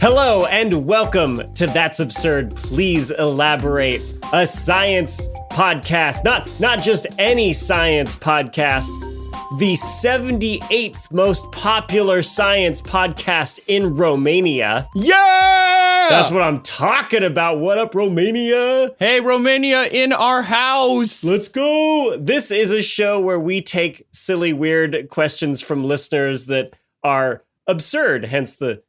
Hello and welcome to That's Absurd. Please elaborate. A science podcast, not just any science podcast, the 78th most popular science podcast in Romania. Yeah! That's what I'm talking about. What up, Romania? Hey, Romania in our house. Let's go. This is a show where we take silly, weird questions from listeners that are absurd, hence that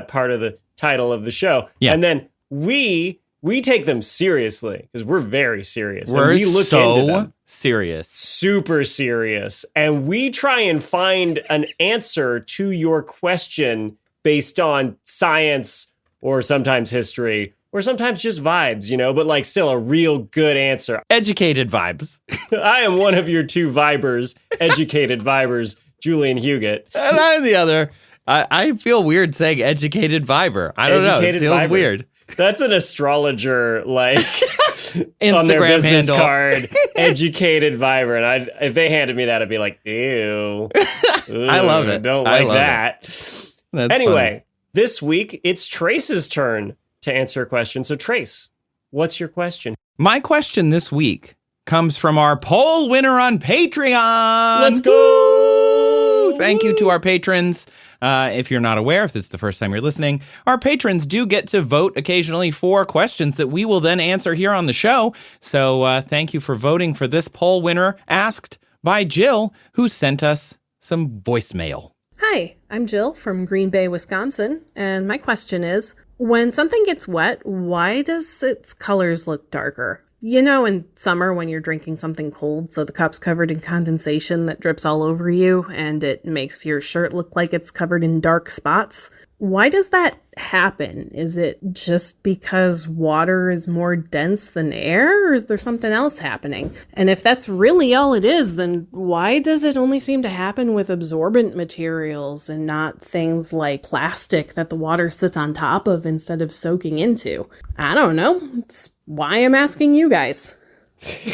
part of the title of the show. Yeah. And then we take them seriously because we're very serious. We're and we look into them. Serious. Super serious. And we try and find an answer to your question based on science or sometimes history or sometimes just vibes, but like still a real good answer. Educated vibes. I am one of your two vibers, educated vibers, Julian Huguet. And I'm the other. I feel weird saying educated viber. I don't know. It feels viber. Weird. That's an astrologer, like, Instagram on their business handle. Card, educated viber. And if they handed me that, I'd be like, ew. I love it. Don't I like love that. That's anyway, funny. This week, it's Trace's turn to answer a question. So, Trace, what's your question? My question this week comes from our poll winner on Patreon. Let's go! Thank you to our patrons. If you're not aware, if this is the first time you're listening, our patrons do get to vote occasionally for questions that we will then answer here on the show. So thank you for voting for this poll winner asked by Jill, who sent us some voicemail. Hi, I'm Jill from Green Bay, Wisconsin, and my question is, when something gets wet, why does its colors look darker? In summer when you're drinking something cold, so the cup's covered in condensation that drips all over you, and it makes your shirt look like it's covered in dark spots. Why does that happen? Is it just because water is more dense than air, or is there something else happening? And if that's really all it is, then why does it only seem to happen with absorbent materials and not things like plastic that the water sits on top of instead of soaking into? I don't know. It's why I'm asking you guys.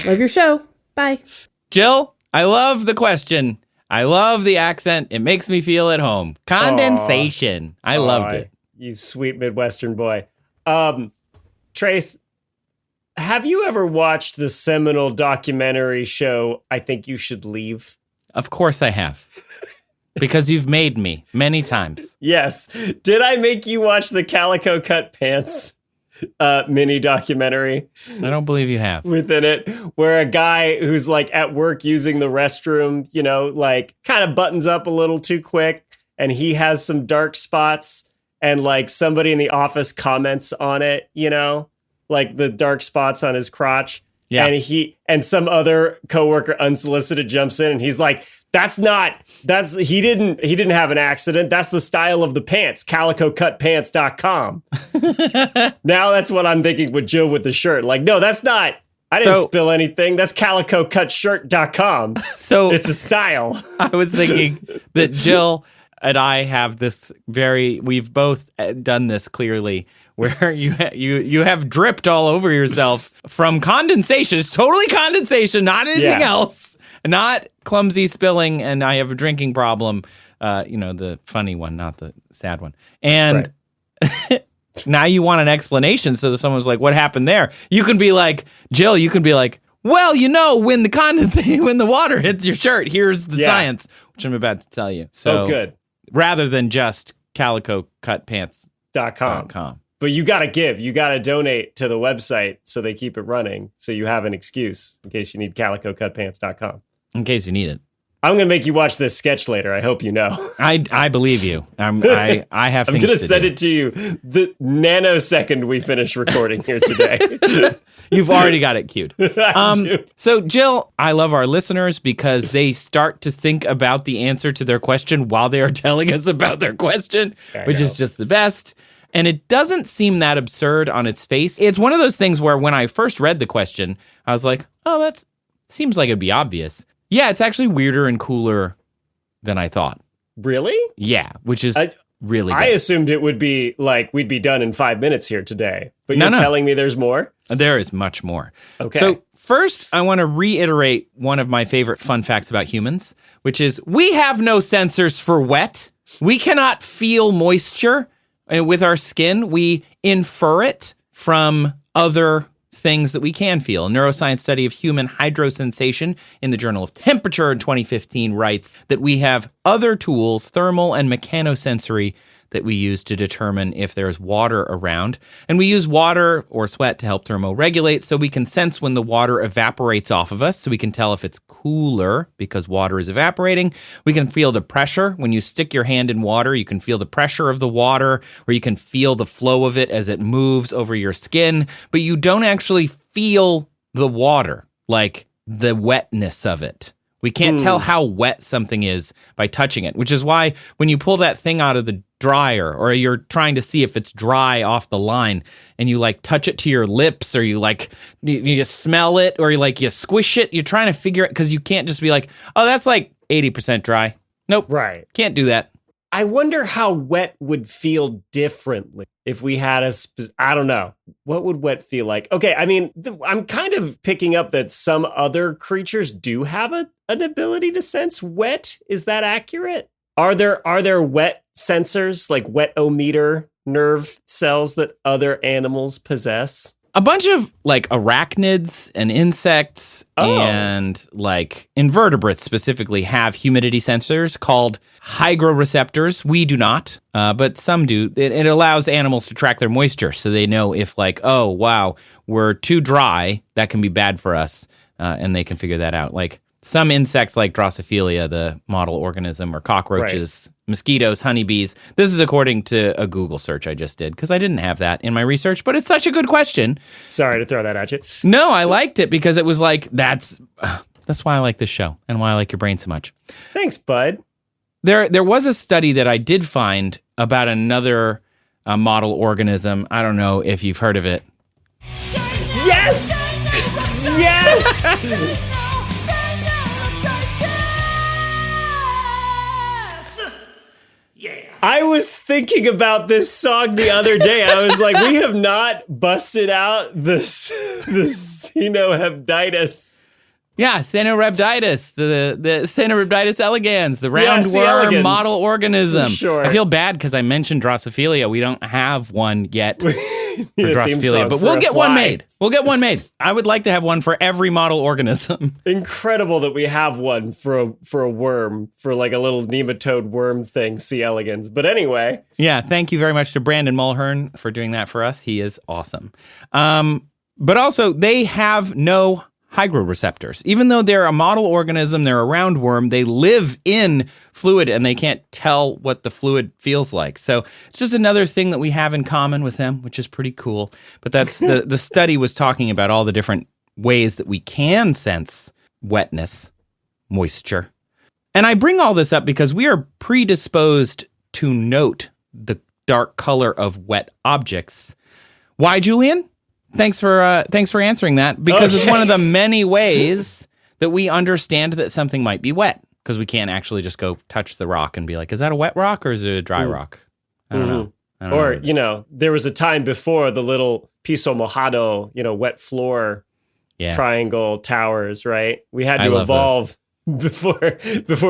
Love your show. Bye. Jill, I love the question. I love the accent. It makes me feel at home. Condensation. I loved it. You sweet Midwestern boy. Trace, have you ever watched the seminal documentary show, I Think You Should Leave? Of course I have. Because you've made me many times. Yes. Did I make you watch the Calico Cut Pants mini documentary? I don't believe you have. Within it, where a guy who's like at work using the restroom, like kind of buttons up a little too quick, and he has some dark spots, and like somebody in the office comments on it, like the dark spots on his crotch. Yeah. And some other coworker unsolicited jumps in and he's like, he didn't have an accident. That's the style of the pants, calicocutpants.com. Now that's what I'm thinking with Jill with the shirt. Like, no, that's not. I didn't spill anything. That's calicocutShirt.com. So it's a style. I was thinking that Jill and I have this we've both done this clearly, where you have dripped all over yourself from condensation. It's totally condensation, not anything else. Not clumsy spilling, and I have a drinking problem. The funny one, not the sad one. And right. Now you want an explanation, so that someone's like, what happened there? You can be like, Jill, well, when the water hits your shirt, here's the science, which I'm about to tell you. So good. Rather than just calicocutpants.com. But you got to donate to the website so they keep it running. So you have an excuse in case you need calicocutpants.com. In case you need it. I'm going to make you watch this sketch later. I hope you know. I believe you. I have things to do. I'm going to send it to you the nanosecond we finish recording here today. You've already got it queued. I do. So, Jill, I love our listeners because they start to think about the answer to their question while they are telling us about their question, which is just the best. And it doesn't seem that absurd on its face. It's one of those things where when I first read the question, I was like, oh, that seems like it'd be obvious. Yeah, it's actually weirder and cooler than I thought. Really? Yeah, which is really good. I assumed it would be like we'd be done in 5 minutes here today. But you're telling me there's more? There is much more. Okay. So first, I want to reiterate one of my favorite fun facts about humans, which is we have no sensors for wet. We cannot feel moisture. And with our skin, we infer it from other things that we can feel. A neuroscience study of human hydrosensation in the Journal of Temperature in 2015 writes that we have other tools, thermal and mechanosensory, that we use to determine if there's water around. And we use water or sweat to help thermoregulate, so we can sense when the water evaporates off of us, so we can tell if it's cooler because water is evaporating. We can feel the pressure. When you stick your hand in water, you can feel the pressure of the water, or you can feel the flow of it as it moves over your skin, but you don't actually feel the water, like the wetness of it. We can't tell how wet something is by touching it, which is why when you pull that thing out of the dryer, or you're trying to see if it's dry off the line, and you like touch it to your lips, or you like you smell it, or you squish it, you're trying to figure it, because you can't just be like, oh, that's like 80% dry. Nope. Right. Can't do that. I wonder how wet would feel differently if we had I don't know. What would wet feel like? Okay, I mean, I'm kind of picking up that some other creatures do have an ability to sense wet. Is that accurate? Are there wet sensors, like wet-o-meter nerve cells that other animals possess? A bunch of like arachnids and insects and like invertebrates specifically have humidity sensors called hygroreceptors. We do not, but some do. It allows animals to track their moisture, so they know if like, oh, wow, we're too dry, that can be bad for us, and they can figure that out. Like some insects like Drosophila, the model organism, or cockroaches, mosquitoes, honeybees. This is according to a Google search I just did, because I didn't have that in my research, but it's such a good question. Sorry to throw that at you. No, I liked it because it was like, that's why I like this show and why I like your brain so much. Thanks, bud. There was a study that I did find about another model organism. I don't know if you've heard of it. Yes! Yes! I was thinking about this song the other day. I was like, we have not busted out the Cenohebditis. Yeah, Cenohebditis, the Cenohebditis elegans, the roundworm model organism. Sure. I feel bad because I mentioned Drosophila. We don't have one yet for Drosophila, but we'll get one made. We'll get one made. I would like to have one for every model organism. Incredible that we have one for a worm, for like a little nematode worm thing, C. elegans. But anyway. Yeah, thank you very much to Brandon Mulhern for doing that for us. He is awesome. But also, they have no hygroreceptors. Even though they're a model organism, they're a roundworm, they live in fluid and they can't tell what the fluid feels like. So it's just another thing that we have in common with them, which is pretty cool. But that's the study was talking about all the different ways that we can sense wetness, moisture. And I bring all this up because we are predisposed to note the dark color of wet objects. Why, Julian? Thanks for answering that, because It's one of the many ways that we understand that something might be wet, because we can't actually just go touch the rock and be like, is that a wet rock or is it a dry rock? I don't know. There was a time before the little Piso Mojado, wet floor triangle towers, right? We had to evolve before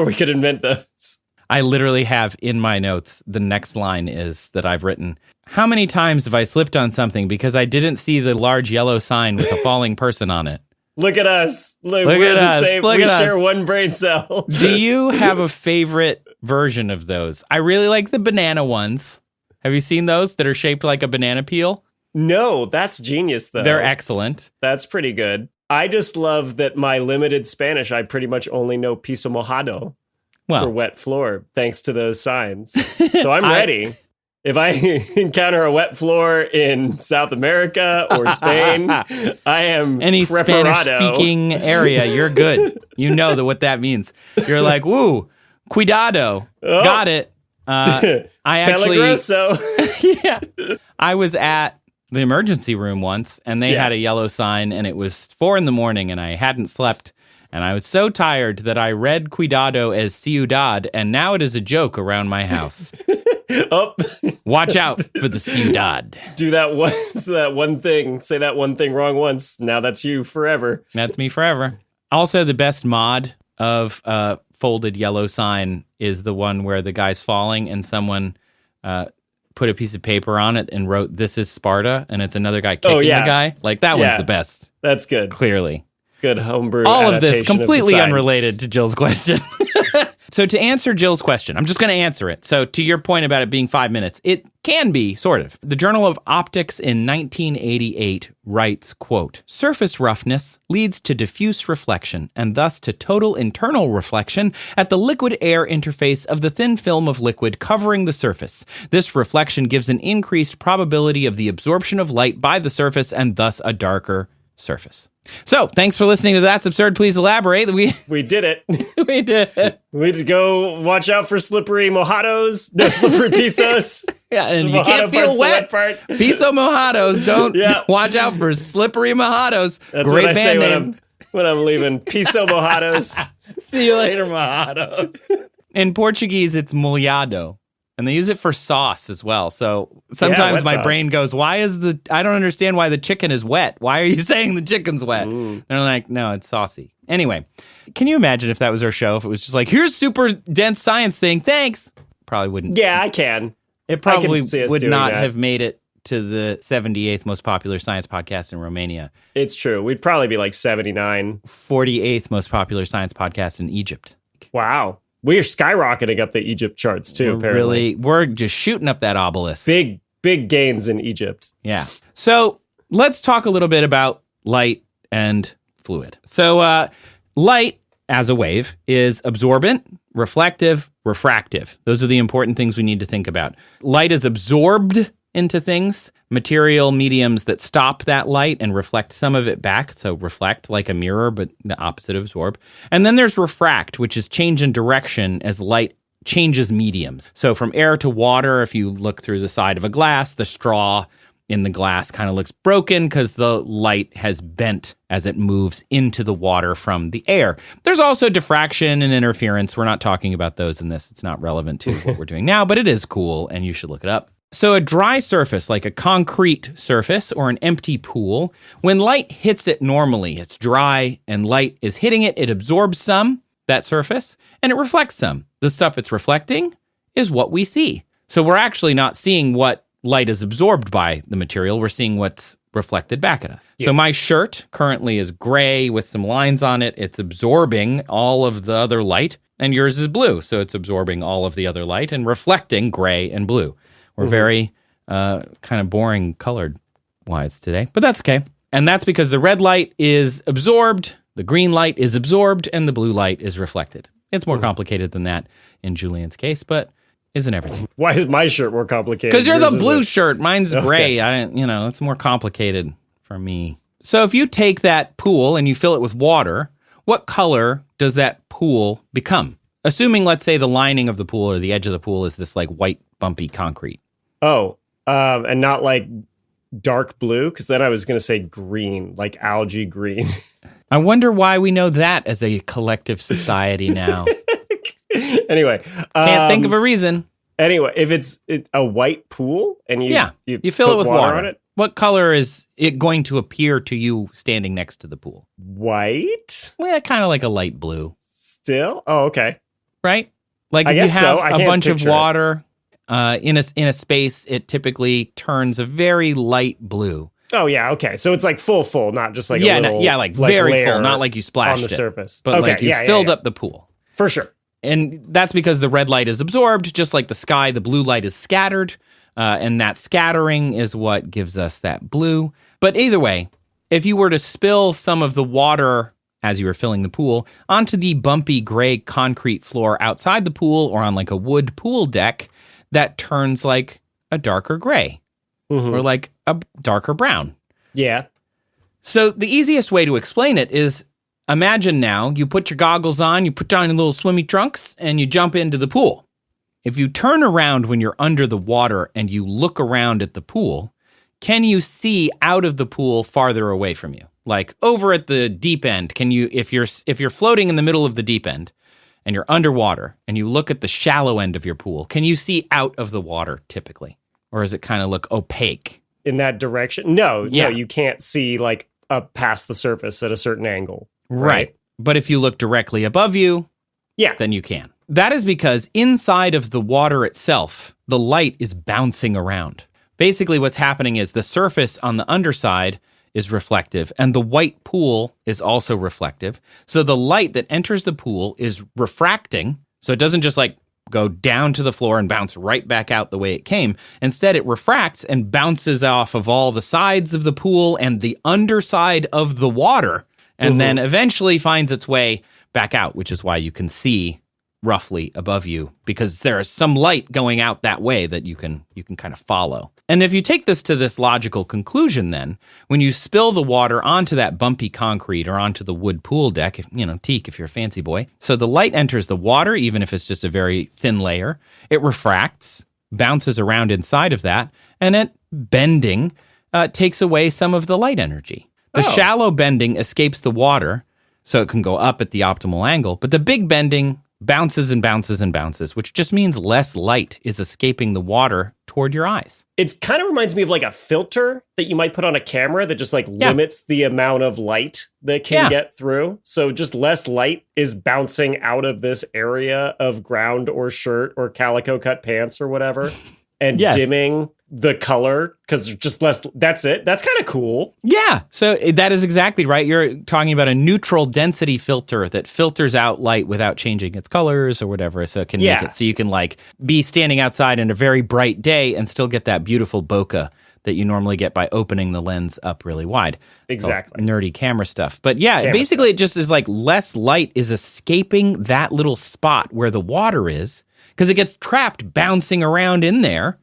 we could invent those. I literally have in my notes, the next line is that I've written, how many times have I slipped on something because I didn't see the large yellow sign with a falling person on it? Look at us. We're the same. We share one brain cell. Do you have a favorite version of those? I really like the banana ones. Have you seen those that are shaped like a banana peel? No, that's genius, though. They're excellent. That's pretty good. I just love that my limited Spanish, I pretty much only know Piso Mojado. For wet floor, thanks to those signs. So I'm ready. If I encounter a wet floor in South America or Spain, I am any preparado. Spanish-speaking area, you're good. You know what that means. You're like, woo, cuidado. Got it. I actually... Peligroso. Yeah. I was at the emergency room once, and they had a yellow sign, and it was 4 a.m, and I hadn't slept. And I was so tired that I read Cuidado as Ciudad, and now it is a joke around my house. Watch out for the Ciudad. Do that one thing. Say that one thing wrong once. Now that's you forever. That's me forever. Also, the best mod of folded yellow sign is the one where the guy's falling and someone put a piece of paper on it and wrote, "This is Sparta," and it's another guy kicking the guy. Like, that one's the best. That's good. Clearly. Good homebrew All of this adaptation completely of the sign. unrelated to Jill's question. So to answer Jill's question, I'm just going to answer it. So to your point about it being 5 minutes, it can be, sort of. The Journal of Optics in 1988 writes, quote, "Surface roughness leads to diffuse reflection and thus to total internal reflection at the liquid-air interface of the thin film of liquid covering the surface. This reflection gives an increased probability of the absorption of light by the surface and thus a darker surface." So, thanks for listening to That's Absurd. Please elaborate. We did it. we did it. We had to go watch out for slippery mojados. No, slippery pisos. Yeah, and The you can't mojado feel part's the wet. part. Piso mojados. Don't watch out for slippery mojados. That's Great what I say band name. when I'm leaving. Piso mojados. See you later, mojados. In Portuguese, it's molhado. And they use it for sauce as well. So sometimes wet my sauce. brain goes, I don't understand why the chicken is wet. Why are you saying the chicken's wet? They're like, no, it's saucy. Anyway, can you imagine if that was our show? If it was just like, here's super dense science thing. Thanks. Probably wouldn't. Yeah, I can. It probably I can see us would doing not that. have made it to the 78th most popular science podcast in Romania. It's true. We'd probably be like 79. 48th most popular science podcast in Egypt. Wow. We're skyrocketing up the Egypt charts too, apparently. We're just shooting up that obelisk. Big gains in Egypt. Yeah. So let's talk a little bit about light and fluid. So light as a wave is absorbent, reflective, refractive. Those are the important things we need to think about. Light is absorbed into things, material mediums that stop that light and reflect some of it back. So reflect like a mirror, but the opposite of absorb. And then there's refract, which is change in direction as light changes mediums. So from air to water, if you look through the side of a glass, the straw in the glass kind of looks broken because the light has bent as it moves into the water from the air. There's also diffraction and interference. We're not talking about those in this. It's not relevant to what we're doing now, but it is cool and you should look it up. So a dry surface, like a concrete surface or an empty pool, when light hits it normally, it's dry and light is hitting it, it absorbs some, that surface, and it reflects some. The stuff it's reflecting is what we see. So we're actually not seeing what light is absorbed by the material, we're seeing what's reflected back at us. Yeah. So my shirt currently is gray with some lines on it. It's absorbing all of the other light, and yours is blue. So it's absorbing all of the other light and reflecting gray and blue. We're very kind of boring colored wise today, but that's okay. And that's because the red light is absorbed, the green light is absorbed, and the blue light is reflected. It's more complicated than that in Julian's case, but isn't everything. Why is my shirt more complicated? Because you're Yours the blue isn't. shirt. Mine's gray. It's more complicated for me. So if you take that pool and you fill it with water, what color does that pool become? Assuming, let's say, the lining of the pool or the edge of the pool is this like white, bumpy concrete. Oh, and not like dark blue, because then I was going to say green, like algae green. I wonder why we know that as a collective society now. Anyway. Can't think of a reason. Anyway, if it's a white pool and you fill it with water on it. What color is it going to appear to you standing next to the pool? White? Well, kind of like a light blue. Still? Oh, okay. Right? Like if you have a bunch of water in a space, it typically turns a very light blue. Oh yeah, okay. So it's like full, not just like a little, like very full, not like you splashed on the it, surface, but like you filled up the pool for sure. And that's because the red light is absorbed, just like the sky. The blue light is scattered, and that scattering is what gives us that blue. But either way, if you were to spill some of the water as you were filling the pool onto the bumpy gray concrete floor outside the pool or on like a wood pool deck, that turns like a darker gray or like a darker brown. Yeah. So the easiest way to explain it is imagine now you put your goggles on, you put on your little swimmy trunks, and you jump into the pool. If you turn around when you're under the water and you look around at the pool, can you see out of the pool farther away from you? Like over at the deep end, can you, if you're floating in the middle of the deep end, and you're underwater and you look at the shallow end of your pool, can you see out of the water typically? Or does it kind of look opaque? In that direction? No, you can't see like up past the surface at a certain angle. Right. But if you look directly above you, then you can. That is because inside of the water itself, the light is bouncing around. Basically, what's happening is the surface on the underside is reflective, and the white pool is also reflective. So the light that enters the pool is refracting, so it doesn't just like go down to the floor and bounce right back out the way it came. Instead, it refracts and bounces off of all the sides of the pool and the underside of the water, and then eventually finds its way back out, which is why you can see roughly above you, because there is some light going out that way that you can kind of follow. And if you take this to this logical conclusion, then when you spill the water onto that bumpy concrete or onto the wood pool deck, teak if you're a fancy boy, so the light enters the water, even if it's just a very thin layer, it refracts, bounces around inside of that, and it bending takes away some of the light energy. The shallow bending escapes the water, so it can go up at the optimal angle, but the big bending bounces and bounces and bounces, which just means less light is escaping the water toward your eyes. It kind of reminds me of like a filter that you might put on a camera that just like limits the amount of light that can get through. So just less light is bouncing out of this area of ground or shirt or calico cut pants or whatever and dimming the color because just less. That's it. That's kind of cool. Yeah. So that is exactly right. You're talking about a neutral density filter that filters out light without changing its colors or whatever. So it can make it so you can like be standing outside in a very bright day and still get that beautiful bokeh that you normally get by opening the lens up really wide. Exactly. Nerdy camera stuff. But yeah, basically it just is like less light is escaping that little spot where the water is because it gets trapped bouncing around in there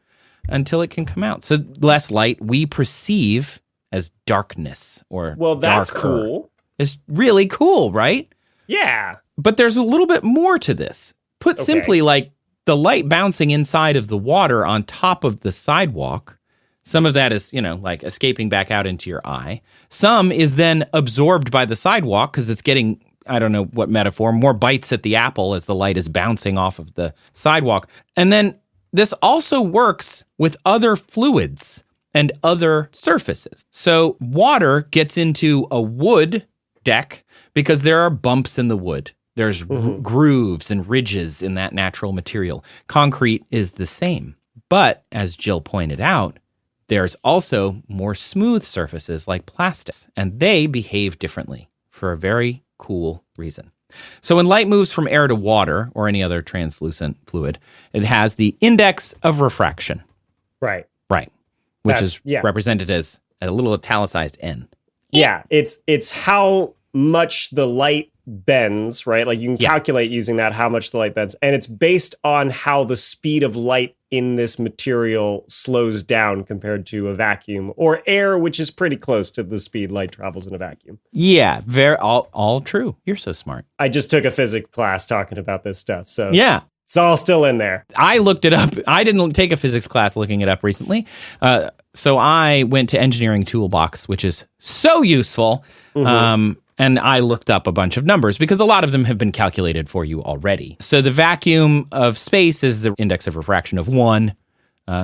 until it can come out. So less light we perceive as darkness or that's darker. cool. It's really cool, right? Yeah. But there's a little bit more to this. Put simply, like the light bouncing inside of the water on top of the sidewalk, some of that is, like escaping back out into your eye. Some is then absorbed by the sidewalk because it's getting, I don't know what metaphor, more bites at the apple as the light is bouncing off of the sidewalk. And then this also works with other fluids and other surfaces. So water gets into a wood deck because there are bumps in the wood. There's grooves and ridges in that natural material. Concrete is the same. But as Jill pointed out, there's also more smooth surfaces like plastics, and they behave differently for a very cool reason. So when light moves from air to water or any other translucent fluid, it has the index of refraction. Right. Which is represented as a little italicized N. Yeah, it's how much the light bends, right? Like you can calculate using that how much the light bends. And it's based on how the speed of light in this material slows down compared to a vacuum or air, which is pretty close to the speed light travels in a vacuum. Yeah, all true. You're so smart. I just took a physics class talking about this stuff. So yeah, it's all still in there. I looked it up. I didn't take a physics class looking it up recently. So I went to Engineering Toolbox, which is so useful. And I looked up a bunch of numbers because a lot of them have been calculated for you already. So the vacuum of space is the index of refraction of 1.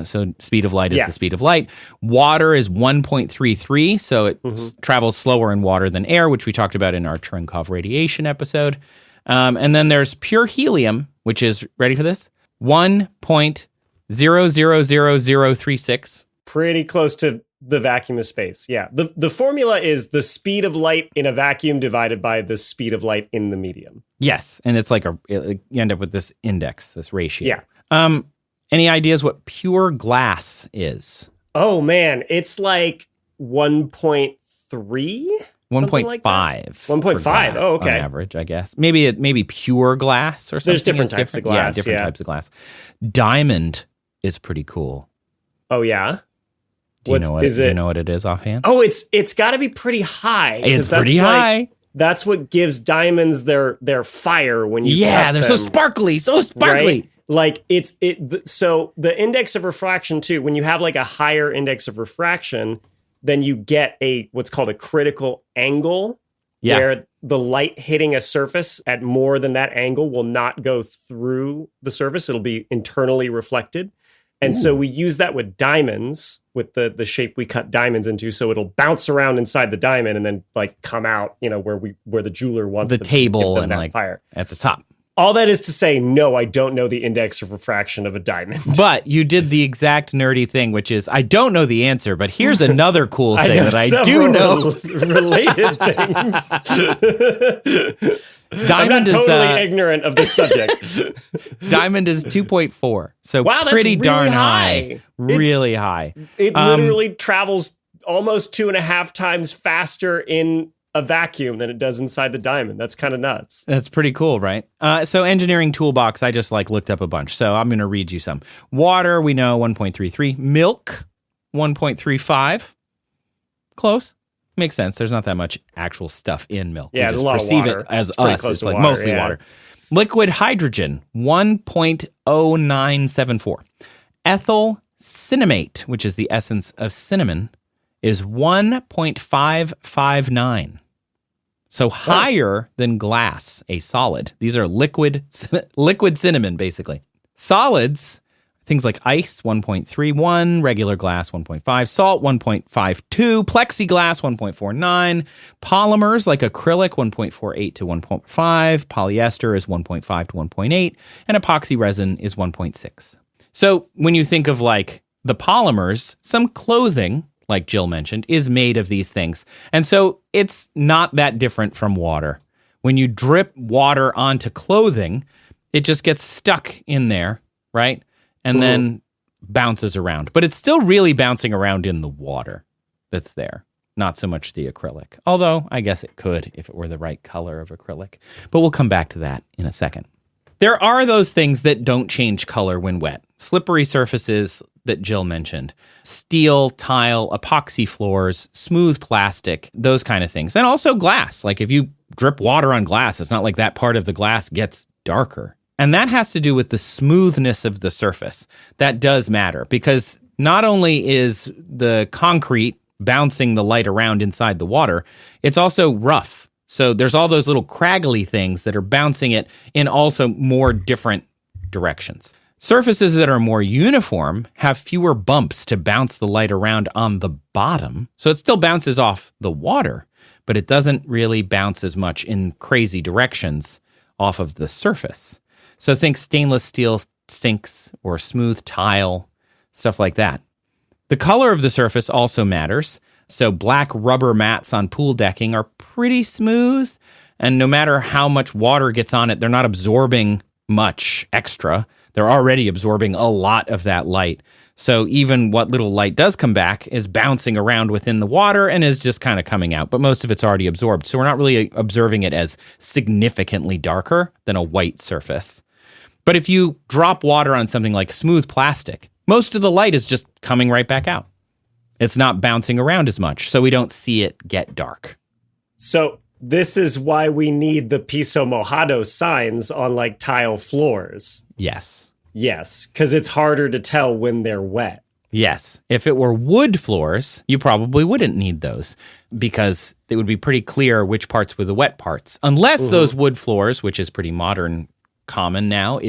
So speed of light is the speed of light. Water is 1.33, so it travels slower in water than air, which we talked about in our Cherenkov radiation episode. And then there's pure helium, which is, ready for this? 1.000036. Pretty close to the vacuum of space. Yeah. The formula is the speed of light in a vacuum divided by the speed of light in the medium. Yes. And it's like you end up with this index, this ratio. Yeah. Any ideas what pure glass is? Oh, man. It's like 1.3? 1.5. Like 1.5. Oh, okay. On average, I guess. Maybe pure glass or something. There's different types of glass. Yeah, different types of glass. Diamond is pretty cool. Oh, yeah? Do you know what it is offhand? Oh, it's got to be pretty high. It's pretty high. That's what gives diamonds their fire when you cut they're them, so sparkly. Right? Like so the index of refraction too, when you have like a higher index of refraction, then you get what's called a critical angle where the light hitting a surface at more than that angle will not go through the surface. It'll be internally reflected. And so we use that with diamonds, with the shape we cut diamonds into, so it'll bounce around inside the diamond and then like come out, where the jeweler wants the table and that like fire at the top. All that is to say, no, I don't know the index of refraction of a diamond. But you did the exact nerdy thing, which is, I don't know the answer, but here's another cool thing that I do know. Related things. I'm not totally ignorant of this subject. Diamond is 2.4, so wow, that's pretty really darn high. Really high. It literally travels almost 2.5 times faster in a vacuum than it does inside the diamond. That's kind of nuts. That's pretty cool, right? So engineering toolbox, I just looked up a bunch. So I'm going to read you some. Water, we know 1.33. Milk, 1.35. Close. Makes sense. There's not that much actual stuff in milk. Yeah, we there's a lot of water. It as it's us. It's like water, mostly water. Liquid hydrogen, 1.0974. Ethyl cinnamate, which is the essence of cinnamon, is 1.559. So higher than glass, a solid. These are liquid cinnamon, basically. Solids, things like ice, 1.31, regular glass, 1.5, salt, 1.52, plexiglass, 1.49, polymers like acrylic, 1.48 to 1.5, polyester is 1.5 to 1.8, and epoxy resin is 1.6. So when you think of like the polymers, some clothing, like Jill mentioned, is made of these things. And so it's not that different from water. When you drip water onto clothing, it just gets stuck in there, right? And then bounces around. But it's still really bouncing around in the water that's there, not so much the acrylic. Although I guess it could if it were the right color of acrylic. But we'll come back to that in a second. There are those things that don't change color when wet. Slippery surfaces that Jill mentioned. Steel, tile, epoxy floors, smooth plastic, those kind of things. And also glass. Like if you drip water on glass, it's not like that part of the glass gets darker. And that has to do with the smoothness of the surface. That does matter because not only is the concrete bouncing the light around inside the water, it's also rough. So there's all those little craggly things that are bouncing it in also more different directions. Surfaces that are more uniform have fewer bumps to bounce the light around on the bottom. So it still bounces off the water, but it doesn't really bounce as much in crazy directions off of the surface. So think stainless steel sinks or smooth tile, stuff like that. The color of the surface also matters. So black rubber mats on pool decking are pretty smooth, and no matter how much water gets on it, they're not absorbing much extra. They're already absorbing a lot of that light. So even what little light does come back is bouncing around within the water and is just kind of coming out, but most of it's already absorbed. So we're not really observing it as significantly darker than a white surface. But if you drop water on something like smooth plastic, most of the light is just coming right back out. It's not bouncing around as much, so we don't see it get dark. So this is why we need the Piso Mojado signs on like tile floors. Yes. Yes, because it's harder to tell when they're wet. Yes. If it were wood floors, you probably wouldn't need those because it would be pretty clear which parts were the wet parts. Unless those wood floors, which is pretty common now,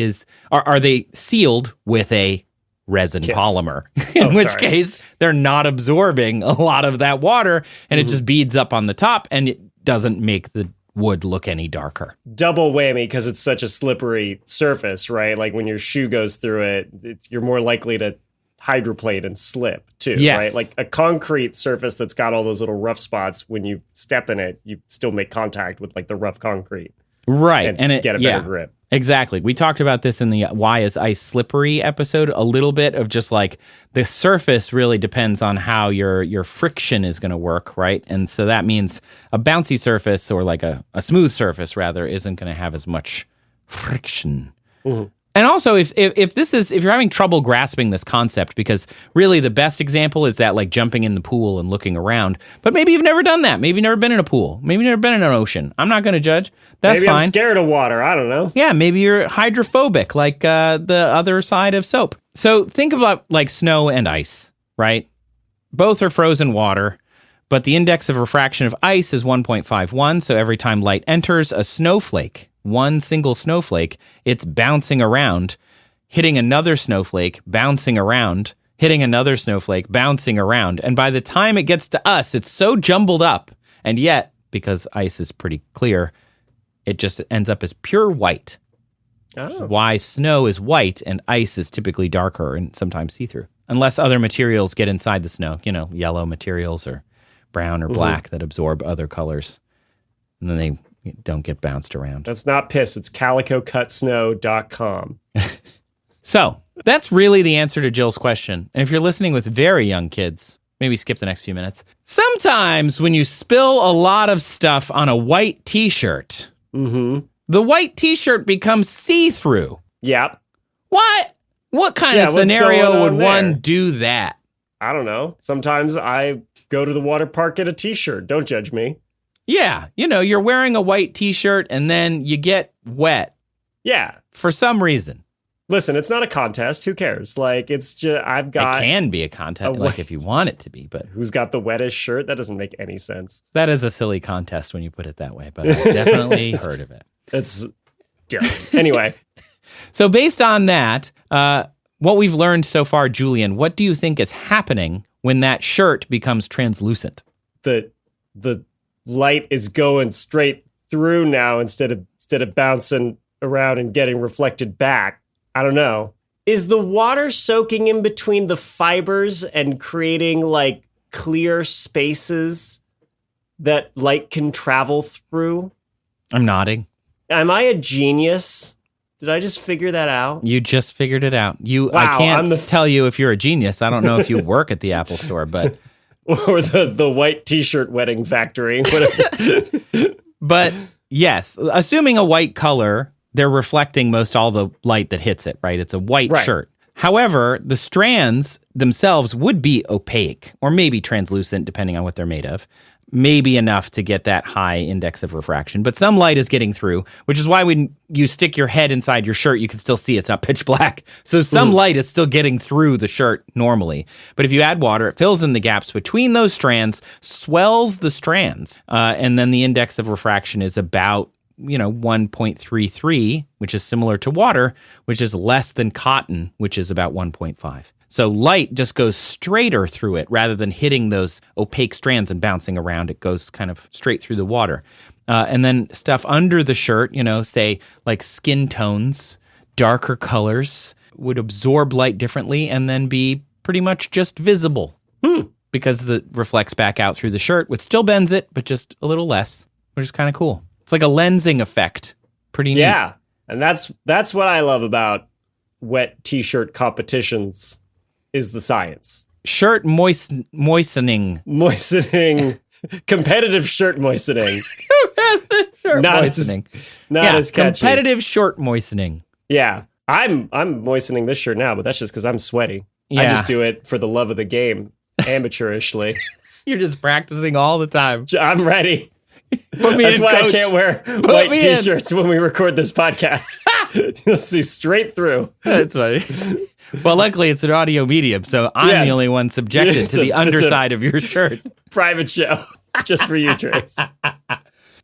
are they sealed with a resin polymer, in which case they're not absorbing a lot of that water and it just beads up on the top and it doesn't make the wood look any darker. Double whammy because it's such a slippery surface, right? Like when your shoe goes through it, you're more likely to hydroplane and slip too, right? Like a concrete surface that's got all those little rough spots, when you step in it, you still make contact with like the rough concrete. Right. And get a better grip. Exactly. We talked about this in the Why is Ice Slippery episode a little bit, of just like the surface really depends on how your friction is going to work, right? And so that means a bouncy surface, or like a smooth surface rather, isn't going to have as much friction. And also, if you're having trouble grasping this concept, because really the best example is that like jumping in the pool and looking around, but maybe you've never done that. Maybe you've never been in a pool. Maybe you've never been in an ocean. I'm not going to judge. That's maybe fine. I'm scared of water. I don't know. Yeah, maybe you're hydrophobic, like the other side of soap. So think about like snow and ice, right? Both are frozen water, but the index of refraction of ice is 1.51. So every time light enters a snowflake, one single snowflake, it's bouncing around, hitting another snowflake, bouncing around, hitting another snowflake, bouncing around. And by the time it gets to us, it's so jumbled up. And yet, because ice is pretty clear, it just ends up as pure white. Oh. Why snow is white and ice is typically darker and sometimes see-through. Unless other materials get inside the snow, yellow materials or brown or black that absorb other colors. And then they don't get bounced around. That's not piss. It's calicocutsnow.com. So that's really the answer to Jill's question. And if you're listening with very young kids, maybe skip the next few minutes. Sometimes when you spill a lot of stuff on a white T-shirt, the white T-shirt becomes see-through. Yep. What kind of scenario would one do that? I don't know. Sometimes I go to the water park, get a T-shirt. Don't judge me. Yeah. You're wearing a white T-shirt and then you get wet. Yeah. For some reason. Listen, it's not a contest. Who cares? It's just, I've got... It can be a contest, if you want it to be, but... Who's got the wettest shirt? That doesn't make any sense. That is a silly contest when you put it that way, but I've definitely heard of it. It's... Anyway. So based on that, what we've learned so far, Julian, what do you think is happening when that shirt becomes translucent? The light is going straight through now instead of bouncing around and getting reflected back. I don't know. Is the water soaking in between the fibers and creating clear spaces that light can travel through? I'm nodding. Am I a genius? Did I just figure that out? You just figured it out. Wow, I can't tell you if you're a genius. I don't know if you work at the Apple Store, but... Or the white T-shirt wedding factory. But yes, assuming a white color, they're reflecting most all the light that hits it, right? It's a white shirt. However, the strands themselves would be opaque or maybe translucent, depending on what they're made of. Maybe enough to get that high index of refraction. But some light is getting through, which is why when you stick your head inside your shirt, you can still see it's not pitch black. So some light is still getting through the shirt normally. But if you add water, it fills in the gaps between those strands, swells the strands. And then the index of refraction is about 1.33, which is similar to water, which is less than cotton, which is about 1.5. So light just goes straighter through it rather than hitting those opaque strands and bouncing around. It goes kind of straight through the water. And then stuff under the shirt, say like skin tones, darker colors, would absorb light differently and then be pretty much just visible because it reflects back out through the shirt, which still bends it, but just a little less, which is kind of cool. It's like a lensing effect. Pretty neat. Yeah, and that's what I love about wet T-shirt competitions is the science. Shirt moistening. Competitive shirt moistening. Shirt not moistening. Not as catchy. Competitive shirt moistening. Yeah, I'm moistening this shirt now, but that's just because I'm sweaty. Yeah. I just do it for the love of the game, amateurishly. You're just practicing all the time. I'm ready. That's why coach. I can't wear white T-shirts when we record this podcast. You'll see straight through. That's funny. Well, luckily it's an audio medium, so I'm the only one subjected to the underside of your shirt. Private show, just for you, Trace.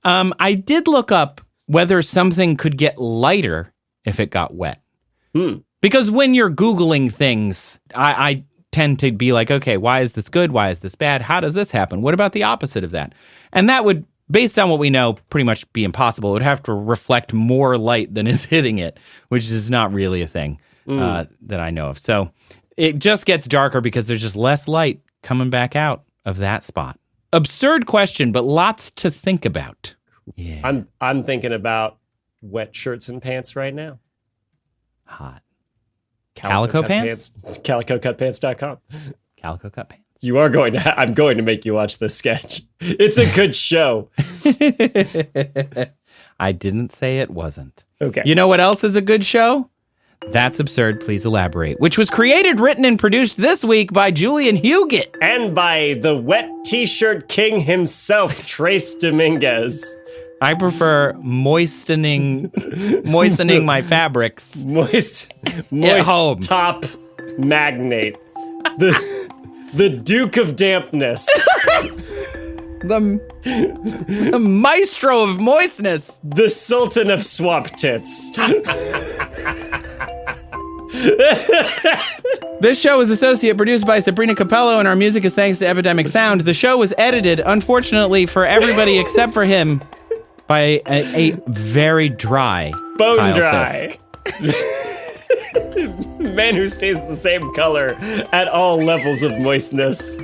I did look up whether something could get lighter if it got wet. Because when you're Googling things, I tend to be like, okay, why is this good? Why is this bad? How does this happen? What about the opposite of that? And that would, based on what we know, pretty much be impossible. It would have to reflect more light than is hitting it, which is not really a thing that I know of. So it just gets darker because there's just less light coming back out of that spot. Absurd question, but lots to think about. Yeah. I'm thinking about wet shirts and pants right now. Hot. Calico pants? CalicoCutPants.com. Calico cut pants. You are going to... I'm going to make you watch this sketch. It's a good show. I didn't say it wasn't. Okay. You know what else is a good show? That's Absurd, Please Elaborate, which was created, written, and produced this week by Julian Huguet. And by the wet T-shirt king himself, Trace Dominguez. I prefer moistening my fabrics. Moist home. top magnate. The Duke of Dampness. The maestro of moistness. The Sultan of Swamp Tits. This show is associate produced by Sabrina Capello, and our music is thanks to Epidemic Sound. The show was edited, unfortunately for everybody except for him, by a very dry Bone Kyle dry. Sisk. Man who stays the same color at all levels of moistness.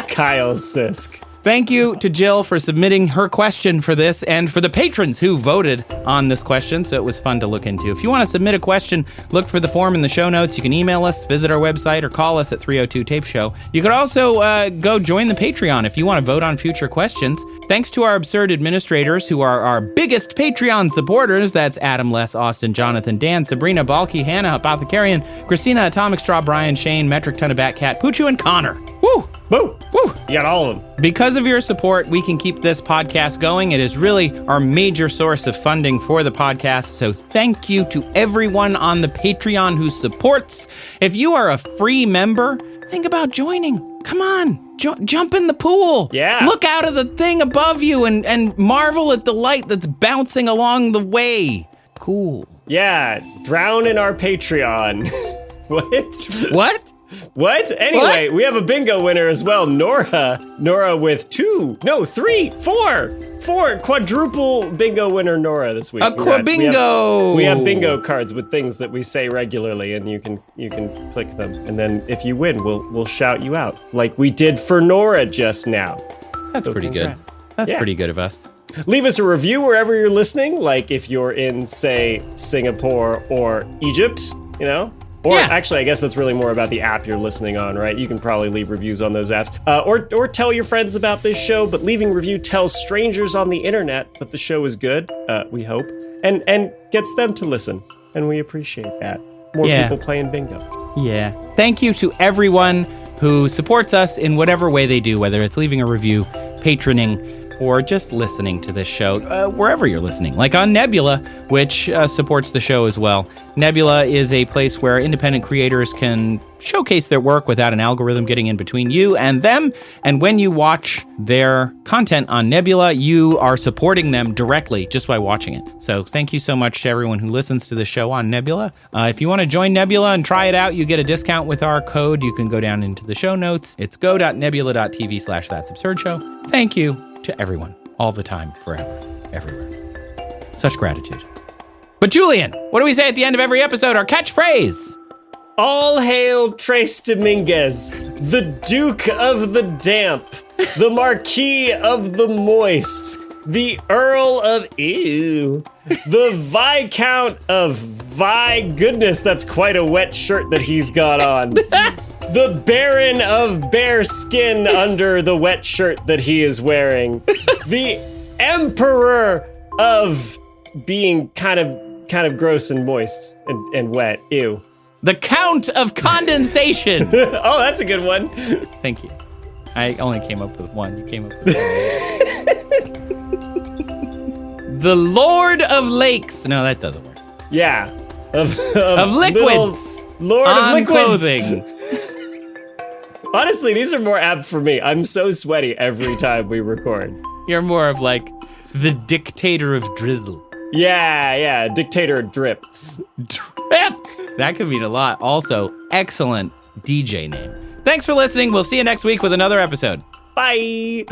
Kyle Sisk. Thank you to Jill for submitting her question for this and for the patrons who voted on this question, so it was fun to look into. If you want to submit a question, look for the form in the show notes. You can email us, visit our website, or call us at 302-TAPE-SHOW. You could also go join the Patreon if you want to vote on future questions. Thanks to our absurd administrators who are our biggest Patreon supporters. That's Adam, Les, Austin, Jonathan, Dan, Sabrina, Balky, Hannah, Apothecarian, Christina, Atomic Straw, Brian, Shane, Metric Ton of Batcat, Poochu, and Connor. Woo! Woo! Woo! You got all of them. Because of your support, we can keep this podcast going. It is really our major source of funding for the podcast. So thank you to everyone on the Patreon who supports. If you are a free member, think about joining. Come on, jump in the pool. Yeah. Look out of the thing above you and marvel at the light that's bouncing along the way. Cool. Yeah, drown in our Patreon. What? What? What? Anyway, What? we have a bingo winner as well, Nora. Nora with 4 quadruple bingo winner, Nora, this week. Bingo! We have bingo cards with things that we say regularly, and you can click them, and then if you win, we'll shout you out, like we did for Nora just now. That's pretty good. That's pretty good of us. Leave us a review wherever you're listening, like if you're in, say, Singapore or Egypt, you know? Or actually, I guess that's really more about the app you're listening on, right? You can probably leave reviews on those apps. Or tell your friends about this show, but leaving review tells strangers on the internet that the show is good, we hope, and gets them to listen. And we appreciate that. More people playing bingo. Yeah. Thank you to everyone who supports us in whatever way they do, whether it's leaving a review, patroning, or just listening to this show, wherever you're listening, like on Nebula, which supports the show as well. Nebula is a place where independent creators can showcase their work without an algorithm getting in between you and them. And when you watch their content on Nebula, you are supporting them directly just by watching it. So thank you so much to everyone who listens to the show on Nebula. If you want to join Nebula and try it out, you get a discount with our code. You can go down into the show notes. It's go.nebula.tv/that'sabsurdshow. Thank you to everyone, all the time, forever, everywhere. Such gratitude. But Julian, what do we say at the end of every episode? Our catchphrase. All hail Trace Dominguez, the Duke of the Damp, the Marquis of the Moist, the Earl of Ew, the Viscount of Vi Goodness, that's quite a wet shirt that he's got on. The Baron of Bare Skin under the wet shirt that he is wearing. The Emperor of being kind of gross and moist and wet. Ew. The Count of Condensation. Oh, that's a good one. Thank you. I only came up with one. You came up with one. The Lord of Lakes. No, that doesn't work. Yeah. Of liquids. Lord of liquids. Clothing. Honestly, these are more apt for me. I'm so sweaty every time we record. You're more of like the dictator of drizzle. Yeah, dictator drip. Drip! That could mean a lot. Also, excellent DJ name. Thanks for listening. We'll see you next week with another episode. Bye!